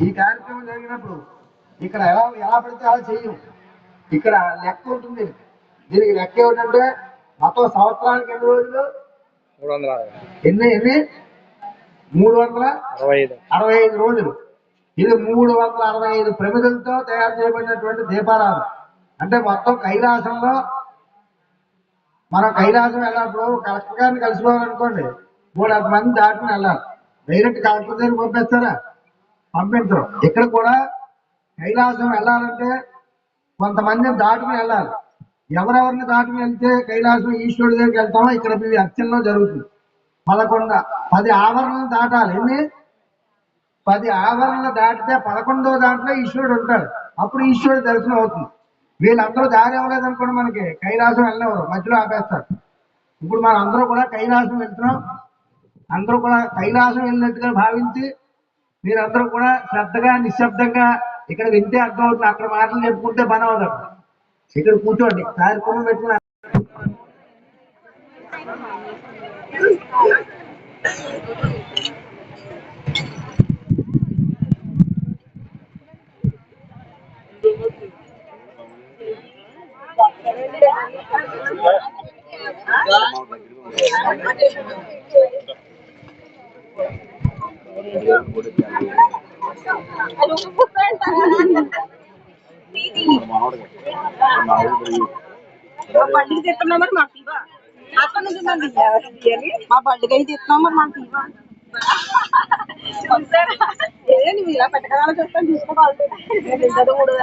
ఈ కార్యక్రమం జరిగినప్పుడు ఇక్కడ ఎలా ఎలా పడితే అలా చెయ్యం. ఇక్కడ లెక్క ఉంటుంది. దీనికి లెక్క ఏమిటంటే మొత్తం సంవత్సరానికి ఎన్ని రోజులు? 365 రోజులు. ఇది 365 ప్రమిదలతో తయారు చేయబడినటువంటి దీపారాధన. అంటే మొత్తం కైలాసంలో మనం కైలాసం వెళ్ళినప్పుడు కలెక్టర్ గారిని కలుసుకోవాలనుకోండి, 300 మంది దాటుకుని వెళ్ళాలి. డైరెక్ట్ కలెక్టర్ దగ్గర పంపిస్తారా? పంపించరు. ఇక్కడ కూడా కైలాసం వెళ్ళాలంటే కొంతమందిని దాటుకుని వెళ్ళాలి. ఎవరెవరిని దాటుకుని వెళ్తే కైలాసం ఈశ్వరుడి దగ్గరికి వెళ్తామో ఇక్కడ మీ అర్చనలో జరుగుతుంది. 10 ఆవరణలు దాటాలి. ఎన్ని? 10 ఆవరణలు దాటితే 11వ దాంట్లో ఈశ్వరుడు ఉంటాడు. అప్పుడు ఈశ్వరుడు దర్శనం అవుతుంది. వీళ్ళందరూ దారి అవ్వలేదు అనుకోండి, మనకి కైలాసం వెళ్ళినవారు మధ్యలో ఆపేస్తారు. ఇప్పుడు మనం అందరూ కూడా కైలాసం వెళ్తున్నాం. అందరూ కూడా కైలాసం వెళ్ళినట్టుగా భావించి మీరందరూ కూడా శ్రద్ధగా నిశ్శబ్దంగా ఇక్కడ వింటే అర్థం అవుతుంది. అక్కడ మాటలు చెప్పుకుంటే పని అవదు. ఇక్కడ కూర్చోండి, కార్యక్రమం పెట్టుకుని బండికి తెస్తున్నాం మరి మాకు ఇవ్వ. అక్కడ నుంచి మా బండికి అయితే తెస్తున్నాం మరి మాకు ఇవ్వ. నువ్వు ఇలా పెట్టగల చెప్తాను చూసుకోవాలి. కూడా